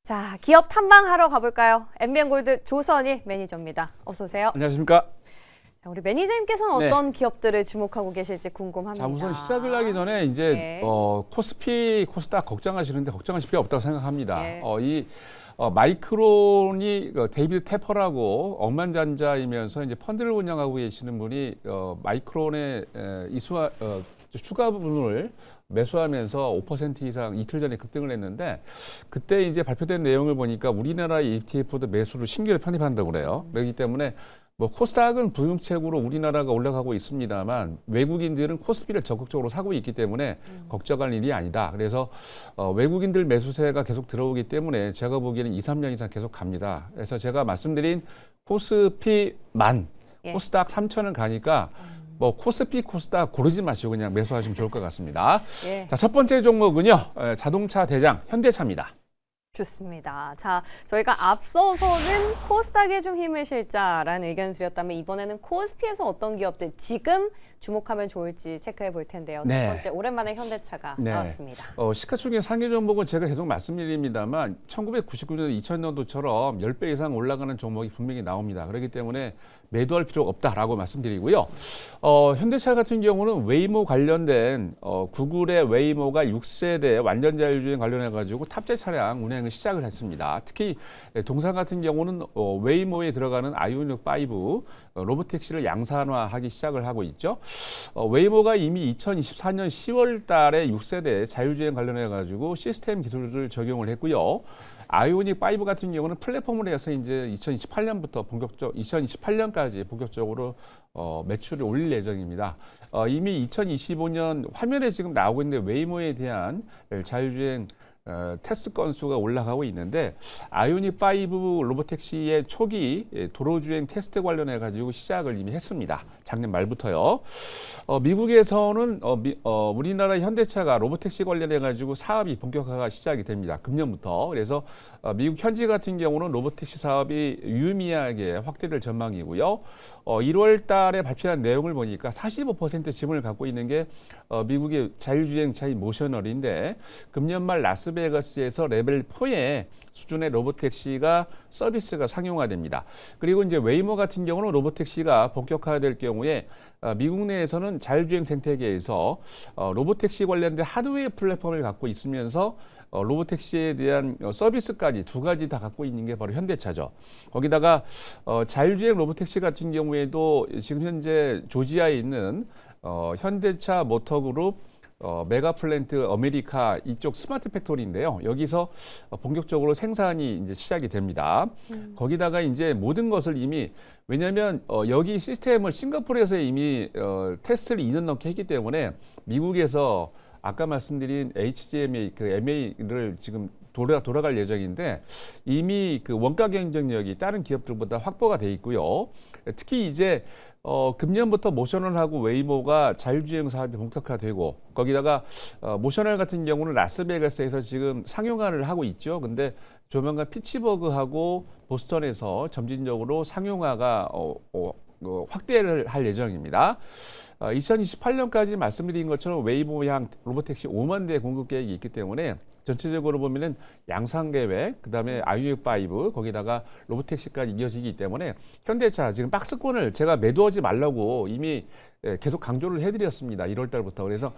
자, 기업 탐방하러 가볼까요? MBN골드 조선일 매니저입니다. 어서 오세요. 안녕하십니까. 자, 우리 매니저님께서는 네. 어떤 기업들을 주목하고 계실지 궁금합니다. 자, 우선 시작을 하기 전에 이제 네. 코스피, 코스닥 걱정하시는데 걱정하실 필요 없다고 생각합니다. 네. 마이크론이 데이비드 테퍼라고 억만장자이면서 이제 펀드를 운영하고 계시는 분이 마이크론의 추가 부분을 매수하면서 5% 이상 이틀 전에 급등을 했는데 그때 이제 발표된 내용을 보니까 우리나라 ETF도 매수를 신규로 편입한다고 그래요. 그렇기 때문에 뭐 코스닥은 부흥책으로 우리나라가 올라가고 있습니다만 외국인들은 코스피를 적극적으로 사고 있기 때문에 걱정할 일이 아니다. 그래서 외국인들 매수세가 계속 들어오기 때문에 제가 보기에는 2, 3년 이상 계속 갑니다. 그래서 제가 말씀드린 코스피 만, 예. 코스닥 3천을 가니까 뭐 코스피, 코스닥 고르지 마시고 그냥 매수하시면 좋을 것 같습니다. 예. 자, 첫 번째 종목은요. 자동차 대장 현대차입니다. 좋습니다. 자, 저희가 앞서서는 코스닥에 좀 힘을 실자라는 의견을 드렸다면 이번에는 코스피에서 어떤 기업들 지금 주목하면 좋을지 체크해 볼 텐데요. 네. 첫 번째, 오랜만에 현대차가 네. 나왔습니다. 시가총액 상위 종목은 제가 계속 말씀드립니다만 1999년, 2000년도처럼 10배 이상 올라가는 종목이 분명히 나옵니다. 그렇기 때문에 매도할 필요가 없다라고 말씀드리고요. 현대차 같은 경우는 웨이모 관련된 구글의 웨이모가 6세대 완전 자율주행 관련해가지고 탑재 차량 운행을 시작을 했습니다. 특히 동산 같은 경우는 웨이모에 들어가는 아이오닉 5 로보택시를 양산화하기 시작을 하고 있죠. 웨이모가 이미 2024년 10월 달에 6세대 자율주행 관련해가지고 시스템 기술을 적용을 했고요. 아이오닉 5 같은 경우는 플랫폼을 해서 이제 2028년까지 본격적으로 매출을 올릴 예정입니다. 이미 2025년 화면에 지금 나오고 있는데 웨이모에 대한 자율주행 테스트 건수가 올라가고 있는데 아이오닉 5 로보택시의 초기 도로주행 테스트 관련해 가지고 시작을 이미 했습니다. 작년 말부터요. 미국에서는 우리나라 현대차가 로보택시 관련해 가지고 사업이 본격화가 시작이 됩니다. 금년부터. 그래서 미국 현지 같은 경우는 로보택시 사업이 유의미하게 확대될 전망이고요. 1월 달에 발표한 내용을 보니까 45% 지분을 갖고 있는 게 미국의 자율주행차인 모셔널인데 금년 말 라스베가스에서 레벨 4의 수준의 로보택시가 서비스가 상용화됩니다. 그리고 이제 웨이모 같은 경우는 로보택시가 본격화될 경우에 미국 내에서는 자율주행 생태계에서 로보택시 관련된 하드웨어 플랫폼을 갖고 있으면서 로보택시에 대한 서비스까지 두 가지 다 갖고 있는 게 바로 현대차죠. 거기다가 자율주행 로보택시 같은 경우에도 지금 현재 조지아에 있는 현대차 모터그룹 메가플랜트 아메리카 이쪽 스마트 팩토리인데요. 여기서 본격적으로 생산이 이제 시작이 됩니다. 거기다가 이제 모든 것을 이미 왜냐하면 여기 시스템을 싱가포르에서 이미 테스트를 2년 넘게 했기 때문에 미국에서 아까 말씀드린 HGMA 그 MA를 지금 돌아갈 예정인데 이미 그 원가 경쟁력이 다른 기업들보다 확보가 돼 있고요. 특히 이제 금년부터 모셔널하고 웨이모가 자율주행 사업이 본격화되고 거기다가 모셔널 같은 경우는 라스베가스에서 지금 상용화를 하고 있죠. 근데 조만간 피츠버그하고 보스턴에서 점진적으로 상용화가 확대를 할 예정입니다. 2028년까지 말씀드린 것처럼 웨이모향 로보택시 5만 대 공급 계획이 있기 때문에 전체적으로 보면은 양산 계획, 그다음에 아이오닉 5 거기다가 로보택시까지 이어지기 때문에 현대차 지금 박스권을 제가 매도하지 말라고 이미 계속 강조를 해드렸습니다. 1월 달부터. 그래서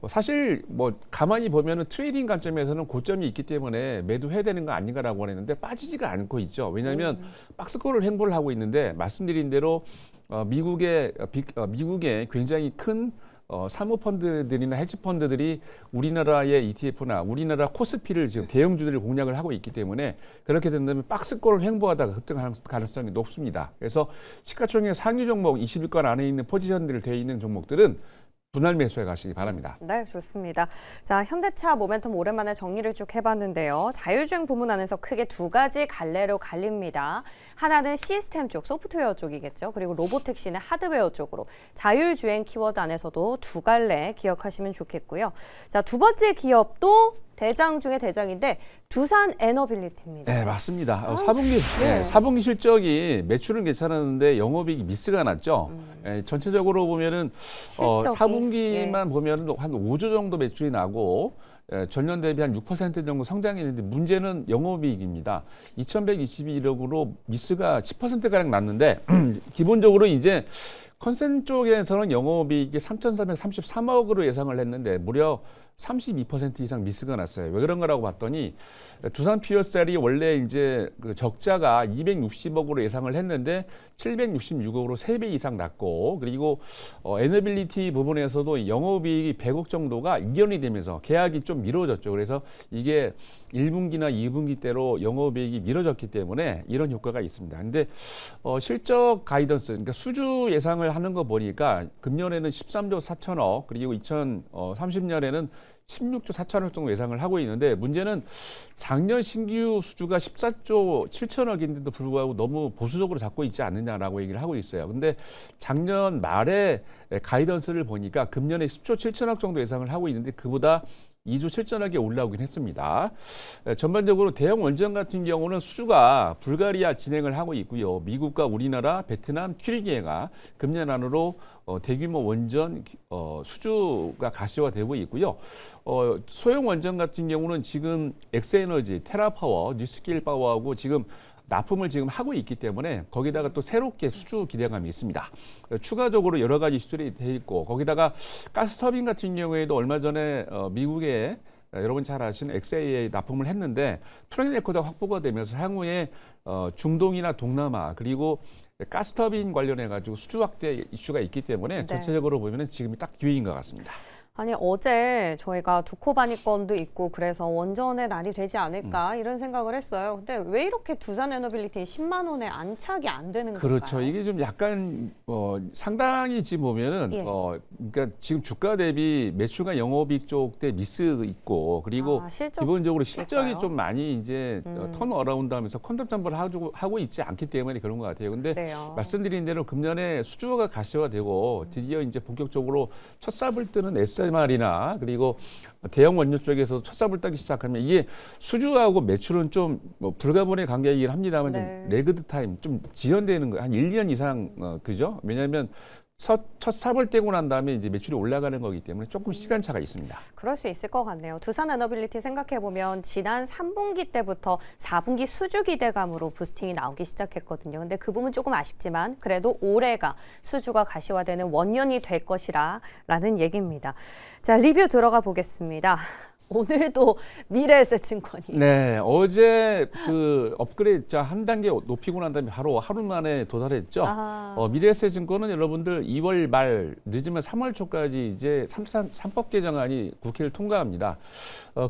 사실 뭐 가만히 보면은 트레이딩 관점에서는 고점이 있기 때문에 매도해야 되는 거 아닌가라고 했는데 빠지지가 않고 있죠. 왜냐하면 박스권을 횡보를 하고 있는데 말씀드린 대로 미국의 굉장히 큰 사모펀드들이나 헤지펀드들이 우리나라의 ETF나 우리나라 코스피를 지금 대형주들을 공략을 하고 있기 때문에 그렇게 된다면 박스권을 횡보하다가 급등할 가능성이 높습니다. 그래서 시가총액 상위 종목 20위권 안에 있는 포지션들을 되어 있는 종목들은 분할 매수해 가시기 바랍니다. 네, 좋습니다. 자, 현대차 모멘텀 오랜만에 정리를 쭉 해봤는데요. 자율주행 부문 안에서 크게 두 가지 갈래로 갈립니다. 하나는 시스템 쪽, 소프트웨어 쪽이겠죠. 그리고 로보택시는 하드웨어 쪽으로. 자율주행 키워드 안에서도 두 갈래 기억하시면 좋겠고요. 자, 두 번째 기업도 대장 중에 대장인데 두산 에너빌리티입니다. 네, 맞습니다. 네. 4분기 실적이 매출은 괜찮았는데 영업이익이 미스가 났죠. 전체적으로 보면은 실적이, 4분기만 보면은 한 5조 정도 매출이 나고 전년 대비 한 6% 정도 성장했는데 문제는 영업이익입니다. 2,122억으로 미스가 10%가량 났는데 기본적으로 이제 컨센 쪽에서는 영업이익이 3,433억으로 예상을 했는데 무려 32% 이상 미스가 났어요. 왜 그런 거라고 봤더니 두산 피어스달이 원래 이제 그 적자가 260억으로 예상을 했는데 766억으로 3배 이상 났고, 그리고 에너빌리티 부분에서도 영업이익이 100억 정도가 이견이 되면서 계약이 좀 미뤄졌죠. 그래서 이게 1분기나 2분기 때로 영업이익이 미뤄졌기 때문에 이런 효과가 있습니다. 근데 실적 가이던스, 그러니까 수주 예상을 하는 거 보니까 금년에는 13조 4천억, 그리고 2030년에는 16조 4천억 정도 예상을 하고 있는데 문제는 작년 신규 수주가 14조 7천억인데도 불구하고 너무 보수적으로 잡고 있지 않느냐라고 얘기를 하고 있어요. 근데 작년 말에 가이던스를 보니까 금년에 10조 7천억 정도 예상을 하고 있는데 그보다 2조 7천억에 올라오긴 했습니다. 전반적으로 대형 원전 같은 경우는 수주가 불가리아 진행을 하고 있고요. 미국과 우리나라, 베트남, 튀르키예가 금년 안으로 대규모 원전 수주가 가시화되고 있고요. 소형 원전 같은 경우는 지금 엑스에너지, 테라파워, 뉴스케일 파워하고 지금 납품을 지금 하고 있기 때문에 거기다가 또 새롭게 수주 기대감이 있습니다. 추가적으로 여러 가지 수출이 돼 있고 거기다가 가스터빈 같은 경우에도 얼마 전에 미국에 여러분 잘 아시는 엑스에이에 납품을 했는데 트랙 레코드가 확보가 되면서 향후에 중동이나 동남아 그리고 가스터빈 관련해 가지고 수주 확대 이슈가 있기 때문에 네. 전체적으로 보면은 지금이 딱 기회인 것 같습니다. 아니 어제 저희가 두코바니 건도 있고 그래서 원전의 날이 되지 않을까 이런 생각을 했어요. 근데 왜 이렇게 두산 에너빌리티 10만 원에 안착이 안 되는 걸까요? 그렇죠. 이게 좀 약간 상당히 지금 보면은 예. 그러니까 지금 주가 대비 매출과 영업이익 쪽 때 미스 있고 그리고 기본적으로 실적이 좀 많이 이제 턴 어라운드하면서 컨트롤 점퍼를 하고 있지 않기 때문에 그런 것 같아요. 근데 그래요. 말씀드린 대로 금년에 수주가 가시화되고 드디어 이제 본격적으로 첫삽을 뜨는 SMR이나 그리고 대형 원료 쪽에서 첫삽을 따기 시작하면 이게 수주하고 매출은 좀 불가분의 관계이긴 합니다만 네. 좀 레그드 타임 좀 지연되는 거예요. 한 1년 이상 그죠? 왜냐하면 첫 삽을 떼고 난 다음에 이제 매출이 올라가는 거기 때문에 조금 시간차가 있습니다. 그럴 수 있을 것 같네요. 두산 에너빌리티 생각해보면 지난 3분기 때부터 4분기 수주 기대감으로 부스팅이 나오기 시작했거든요. 근데 그 부분 조금 아쉽지만 그래도 올해가 수주가 가시화되는 원년이 될 것이라 라는 얘기입니다. 자, 리뷰 들어가 보겠습니다. 오늘도 미래에셋증권이. 네, 어제 그 업그레이드 한 단계 높이고 난 다음에 바로 하루 만에 도달했죠. 미래에셋증권은 여러분들 2월 말 늦으면 3월 초까지 이제 3법 개정안이 국회를 통과합니다.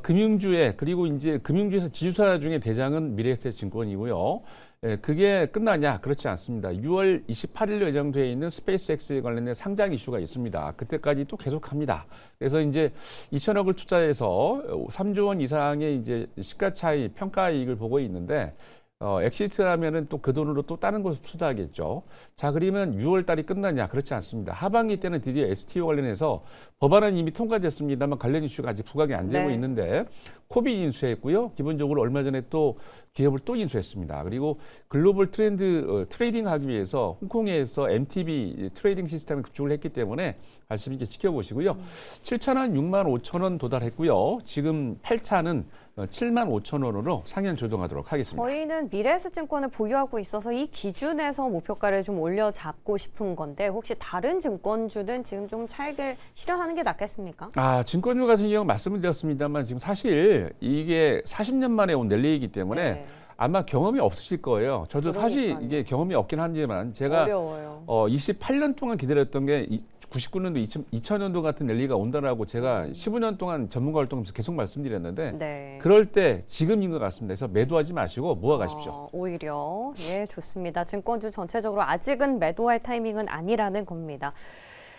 금융주에 그리고 이제 금융주에서 지주사 중에 대장은 미래에셋증권이고요. 예, 그게 끝나냐? 그렇지 않습니다. 6월 28일로 예정되어 있는 스페이스X에 관련된 상장 이슈가 있습니다. 그때까지 또 계속합니다. 그래서 이제 2천억을 투자해서 3조 원 이상의 이제 시가 차이, 평가 이익을 보고 있는데 엑시트하면은 또 그 돈으로 또 다른 곳을 투자하겠죠. 자, 그러면 6월 달이 끝나냐? 그렇지 않습니다. 하반기 때는 드디어 STO 관련해서 법안은 이미 통과됐습니다만 관련 이슈가 아직 부각이 안 되고 네. 있는데 코빅 인수했고요. 기본적으로 얼마 전에 또 기업을 또 인수했습니다. 그리고 글로벌 트레이딩 하기 위해서 홍콩에서 MTB 트레이딩 시스템을 구축을 했기 때문에 관심 있게 지켜보시고요. 7,000원, 65,000원 도달했고요. 지금 8차는 75,000원으로 상향 조정하도록 하겠습니다. 저희는 미래에셋증권을 보유하고 있어서 이 기준에서 목표가를 좀 올려잡고 싶은 건데 혹시 다른 증권주는 지금 좀 차익을 실현하는 게 낫겠습니까? 증권주 같은 경우 말씀을 드렸습니다만 지금 사실 이게 40년 만에 온 랠리이기 때문에 네. 아마 경험이 없으실 거예요. 저도 사실 그러니까요. 이게 경험이 없긴 하지만 제가 어려워요. 28년 동안 기다렸던 게 99년도, 2000년도 같은 랠리가 온다라고 제가 15년 동안 전문가 활동하면서 계속 말씀드렸는데 네. 그럴 때 지금인 것 같습니다. 그래서 매도하지 마시고 모아가십시오. 오히려 좋습니다. 증권주 전체적으로 아직은 매도할 타이밍은 아니라는 겁니다.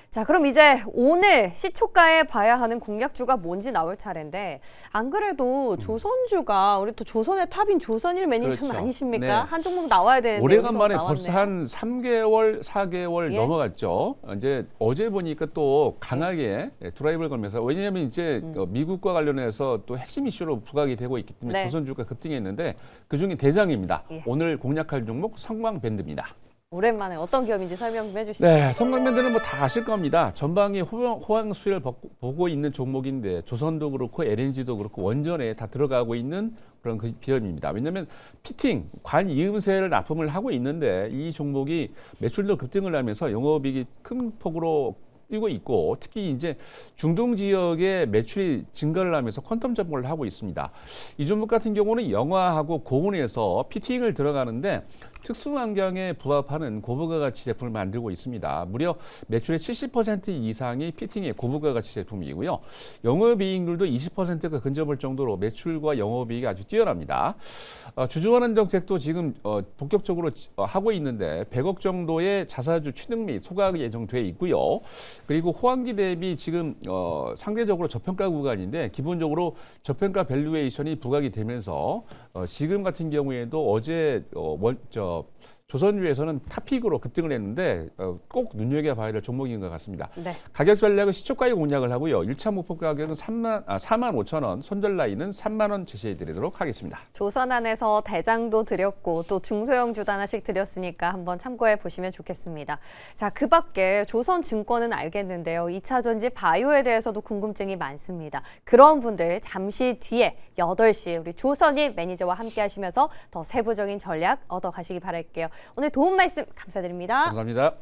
자, 그럼 이제 오늘 시초가에 봐야 하는 공략주가 뭔지 나올 차례인데 안 그래도 조선주가 우리 또 조선의 탑인 조선일 매니저는 그렇죠. 아니십니까? 네. 한 종목 나와야 되는데 오래간만에 여기서 벌써 나왔네요. 한 3개월, 4개월 예? 넘어갔죠. 이제 어제 보니까 또 강하게 드라이브를 걸면서 왜냐하면 이제 미국과 관련해서 또 핵심 이슈로 부각이 되고 있기 때문에 네. 조선주가 급등했는데 그중에 대장입니다. 예. 오늘 공략할 종목 성광밴드입니다. 오랜만에 어떤 기업인지 설명 좀 해주시죠. 네, 성강밴드는 뭐 다 아실 겁니다. 전방위 호황 수혜를 보고 있는 종목인데 조선도 그렇고 LNG도 그렇고 원전에 다 들어가고 있는 그런 그 기업입니다. 왜냐하면 피팅, 관이음새를 납품을 하고 있는데 이 종목이 매출도 급등을 하면서 영업이익이 큰 폭으로 뛰고 있고 특히 이제 중동 지역의 매출이 증가를 하면서 퀀텀 점을 하고 있습니다. 이 종목 같은 경우는 영화하고 고온에서 피팅을 들어가는데 특수 환경에 부합하는 고부가 가치 제품을 만들고 있습니다. 무려 매출의 70% 이상이 피팅의 고부가 가치 제품이고요. 영업이익률도 20%가 근접할 정도로 매출과 영업이익이 아주 뛰어납니다. 주주환원 정책도 지금 본격적으로 하고 있는데 100억 정도의 자사주 취득 및 소각이 예정돼 있고요. 그리고 호황기 대비 지금 상대적으로 저평가 구간인데 기본적으로 저평가 밸류에이션이 부각이 되면서 지금 같은 경우에도 어제 조선주에서는 탑픽으로 급등을 했는데 꼭 눈여겨봐야 될 종목인 것 같습니다. 네. 가격 전략은 시초가에 공략을 하고요. 1차 목표 가격은 4만 5천 원, 손절 라인은 3만 원 제시해드리도록 하겠습니다. 조선안에서 대장도 드렸고 또 중소형 주도 하나씩 드렸으니까 한번 참고해 보시면 좋겠습니다. 자, 그 밖에 조선증권은 알겠는데요. 2차 전지 바이오에 대해서도 궁금증이 많습니다. 그런 분들 잠시 뒤에 8시 우리 조선희 매니저와 함께 하시면서 더 세부적인 전략 얻어가시기 바랄게요. 오늘 도움 말씀 감사드립니다. 감사합니다.